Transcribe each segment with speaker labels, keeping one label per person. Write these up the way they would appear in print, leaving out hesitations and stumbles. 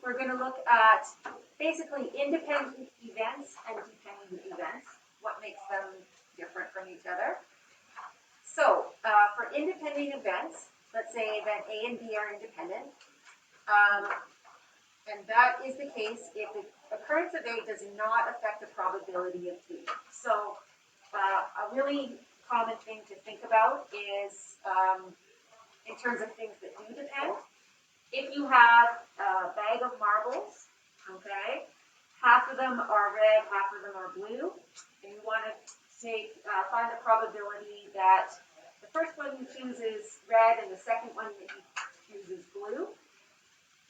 Speaker 1: we're going to look at basically independent events and dependent events, what makes them different from each other. So for independent events, let's say event A and B are independent, and that is the case if the occurrence of A does not affect the probability of B. So a really common thing to think about is in terms of things that do depend. If you have a bag of marbles, okay, half of them are red, half of them are blue, and you want to find the probability that the first one you choose is red and the second one that you choose is blue,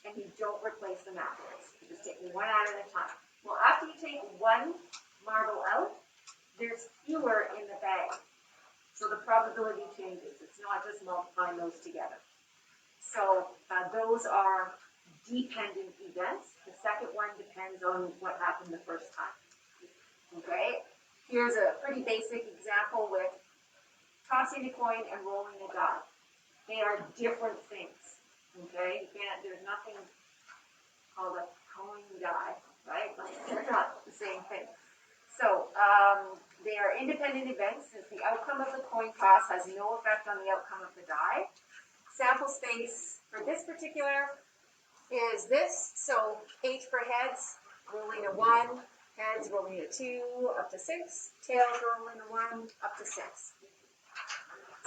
Speaker 1: and you don't replace them afterwards. You're just taking one out at a time. Well, after you take one marble out, there's fewer in the bag. So the probability changes. It's not just multiplying those together. So those are dependent events. The second one depends on what happened the first time. Okay? Here's a pretty basic example with tossing a coin and rolling a die. They are different things. Okay? There's nothing called a coin die, right? They're not the same thing. So they are independent events since the outcome of the coin toss has no effect on the outcome of the die. Sample space for this particular is this. So H for heads, rolling a 1, heads rolling a 2, up to 6, tails rolling a 1, up to 6.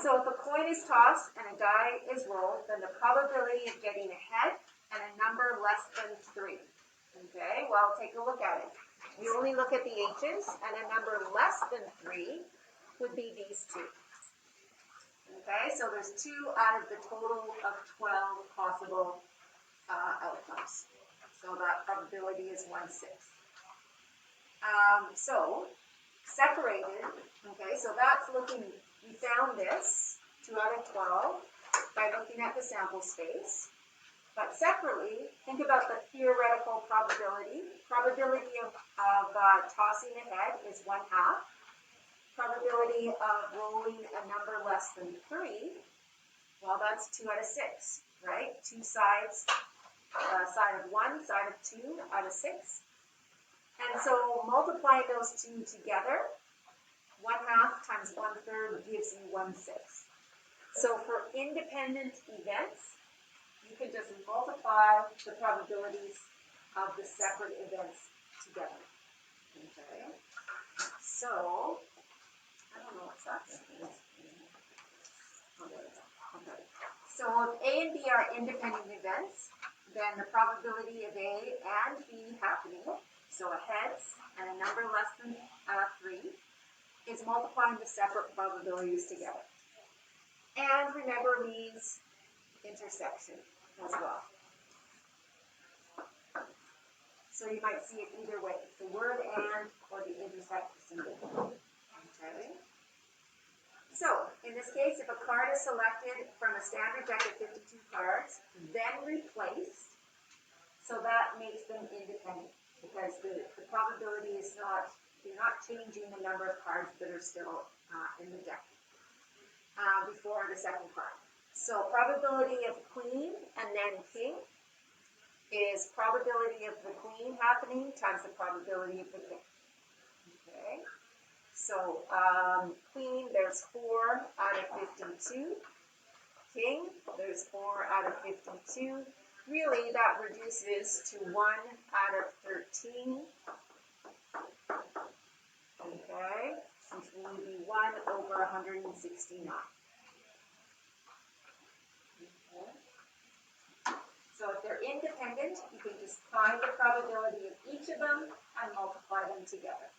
Speaker 1: So if a coin is tossed and a die is rolled, then the probability of getting a head and a number less than 3. Okay, well, take a look at it. You only look at the H's, and a number less than 3 would be these two. Okay, so there's 2 out of the total of 12 possible outcomes. So that probability is 1/6. So separated, okay, so that's looking, we found this, 2 out of 12, by looking at the sample space. But separately, think about the theoretical probability. Probability of tossing a head is 1/2. Probability of rolling a number less than 3, well, that's 2 out of 6, right? 2 sides, side of 1, side of 2 out of 6. And so multiplying those two together, 1/2 times 1/3 gives you 1/6. So for independent events, you can just multiply the probabilities of the separate events together. Okay. So I don't know what's that. Okay. So if A and B are independent events, then the probability of A and B happening, so a heads and a number less than 3, is multiplying the separate probabilities together. And remember means intersection as well. So you might see it either way, the word and or the intersect symbol. Okay. So, in this case, if a card is selected from a standard deck of 52 cards, then replaced, so that makes them independent, because the probability is not, you're not changing the number of cards that are still in the deck before the second card. So, probability of queen and then king is probability of the queen happening times the probability of the king. Okay. So, queen, there's 4 out of 52. King, there's 4 out of 52. Really, that reduces to 1 out of 13. Okay, which will be 1 over 169. Okay. So if they're independent, you can just find the probability of each of them and multiply them together.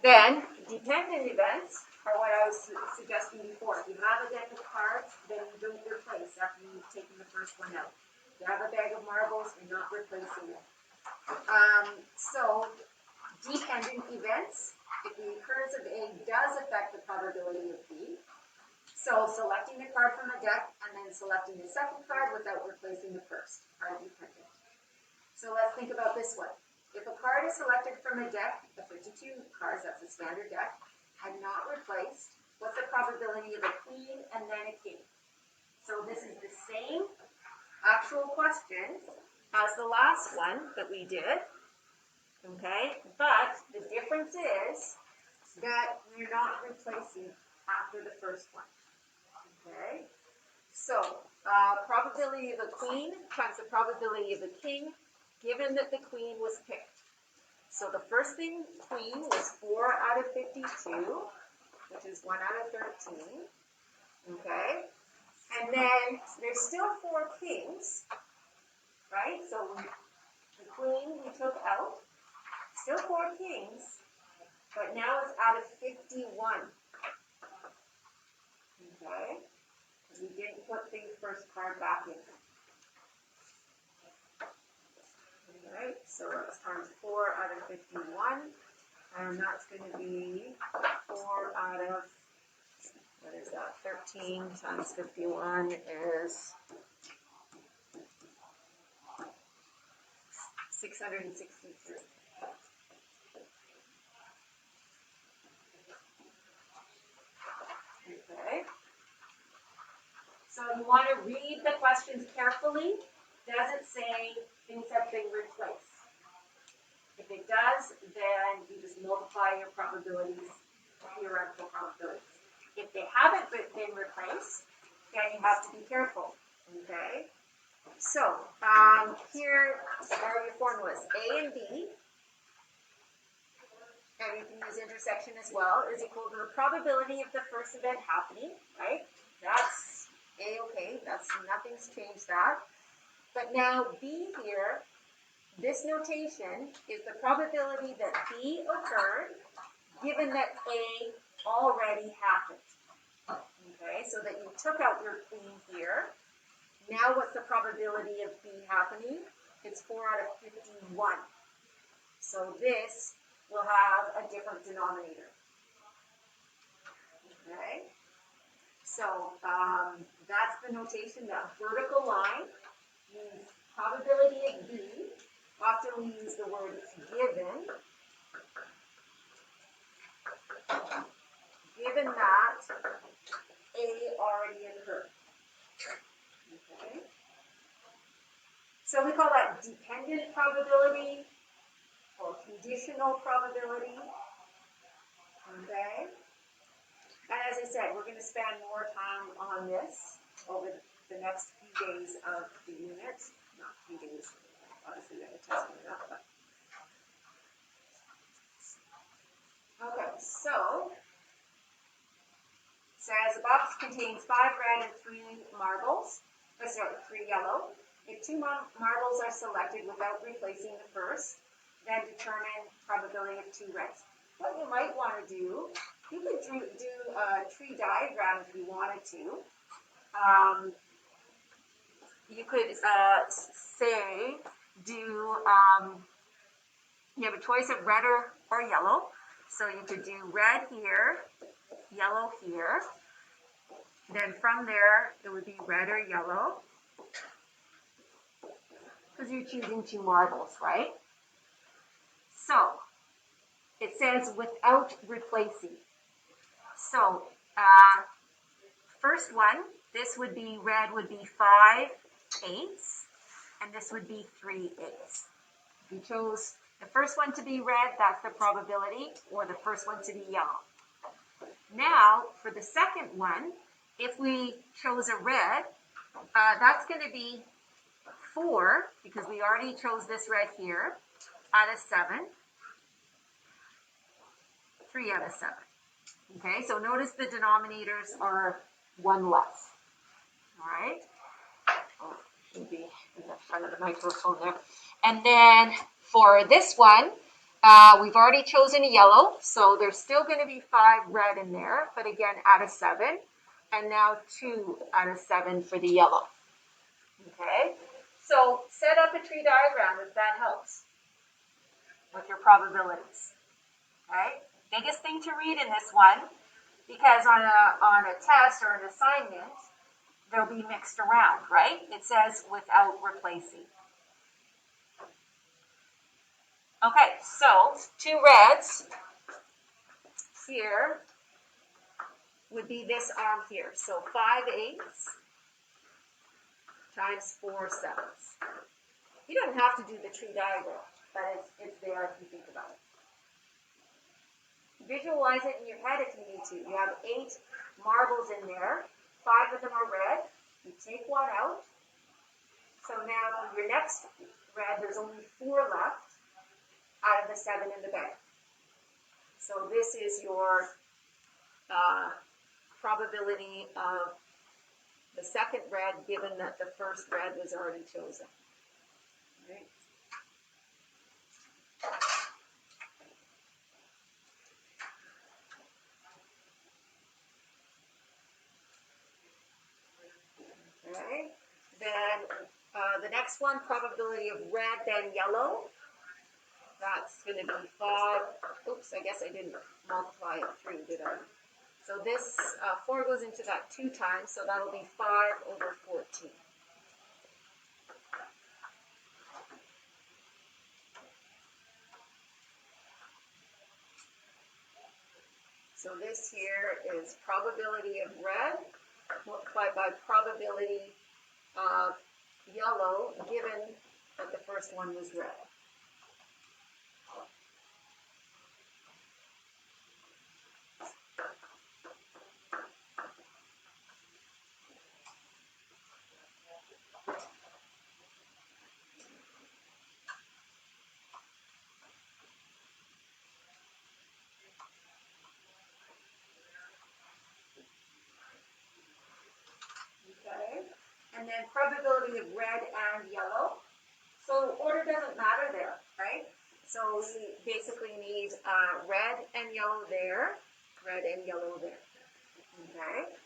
Speaker 1: Then, dependent events are what I was suggesting before. If you have a deck of cards, then you don't replace after you've taken the first one out. If you have a bag of marbles, you're not replacing it. So, dependent events, if the occurrence of A does affect the probability of B, So selecting the card from the deck and then selecting the second card without replacing the first card you printed. So let's think about this one. If a card is selected from a deck of 52 cards, that's a standard deck, and not replaced, what's the probability of a queen and then a king? So this is the same actual question as the last one that we did, okay? But the difference is that we're not replacing after the first one, okay? So probability of a queen times the probability of a king, given that the queen was picked. So the first thing, queen, was 4 out of 52, which is 1 out of 13, okay? And then there's still 4 kings, right? So the queen we took out, still 4 kings, but now it's out of 51, okay? We didn't put the first card back in. Alright, so it's times 4 out of 51, and that's going to be 4 out of, what is that, 13 times 51 is 663. Okay. So you want to read the questions carefully. Does it say things have been replaced? If it does, then you just multiply your probabilities, theoretical probabilities. If they haven't been replaced, then you have to be careful, okay? So here are your formulas. A and B, and you can use intersection as well, is equal to the probability of the first event happening, right? That's A-okay, nothing's changed that. But now B here, this notation is the probability that B occurred given that A already happened. Okay, so that you took out your queen here. Now what's the probability of B happening? It's 4 out of 51. So this will have a different denominator. Okay, so that's the notation. That vertical line means probability of B. Often we use the word given. Given that A already occurred. Okay. So we call that dependent probability or conditional probability. Okay. And as I said, we're going to spend more time on this over the next few days of the unit. Not few days, obviously we have a test coming up. But. Okay, so says the box contains 5 red and 3 marbles. Sorry, 3 yellow. If 2 marbles are selected without replacing the first, then determine probability of 2 reds. What you might want to do, you could do a tree diagram if you wanted to. You could say, you have a choice of red or yellow. So you could do red here, yellow here. Then from there, it would be red or yellow. Because you're choosing 2 marbles, right? So, it says without replacing. So, first one, this would be, red would be 5 eighths, and this would be 3 eighths. If you chose the first one to be red, that's the probability, or the first one to be yellow. Now, for the second one, if we chose a red, that's going to be 4, because we already chose this red here, out of 7. 3 out of 7. Okay, so notice the denominators are 1 less. All right? Oh, should be in the front of the microphone there. And then for this one, we've already chosen a yellow, so there's still going to be 5 red in there, but again, out of 7. And now 2 out of 7 for the yellow. Okay? So set up a tree diagram if that helps with your probabilities. Okay? Biggest thing to read in this one Because on a test or an assignment, they'll be mixed around, right? It says without replacing. Okay, so 2 reds here would be this arm here. So 5/8 times 4/7. You don't have to do the tree diagram, but it's there if you think about it. Visualize it in your head if you need to. You have 8 marbles in there. 5 of them are red. You take 1 out. So now for your next red, there's only 4 left out of the 7 in the bag. So this is your probability of the second red, given that the first red was already chosen. Right? Okay. Then the next one, probability of red, then yellow. That's going to be 5. Oops, I guess I didn't multiply it through, did I? So this 4 goes into that 2 times, so that'll be 5/14. So this here is probability of red multiplied by probability of yellow, given that the first one was red. Okay, and then probability of red and yellow. So order doesn't matter there, right? So we basically need red and yellow there, red and yellow there. Okay,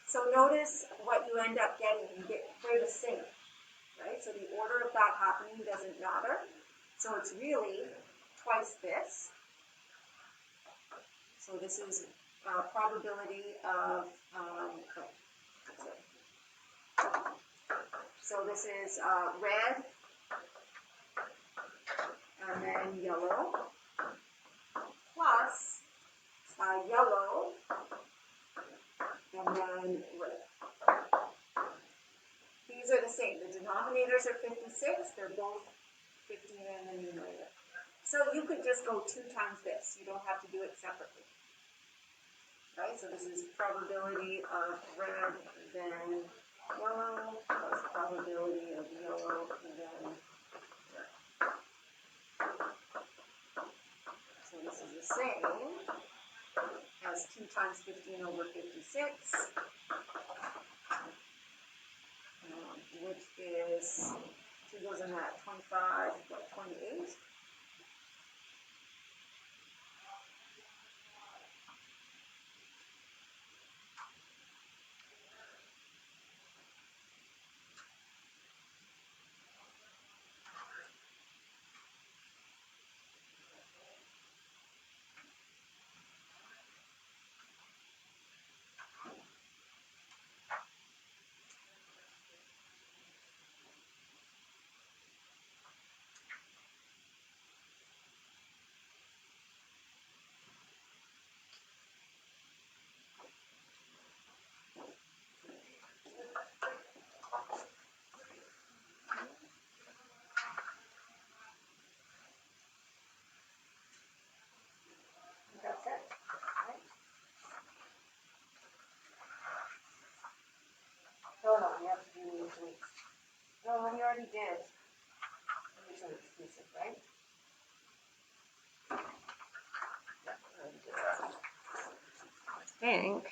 Speaker 1: so notice what you end up getting. They're the same, right? So the order of that happening doesn't matter. So it's really twice this. So this is probability of, so this is red and then yellow plus yellow and then red. These are the same. The denominators are 56. They're both 15 in the numerator. So you could just go 2 times this. You don't have to do it separately. Right? So this is probability of red then yellow plus probability of yellow then red. So this is the same as 2 times 15/56, which is, 2 goes in that, 25, 28. That's it. Right? No, you have to do mutually. No, we already did. Mutually exclusive, right? Yeah, I think.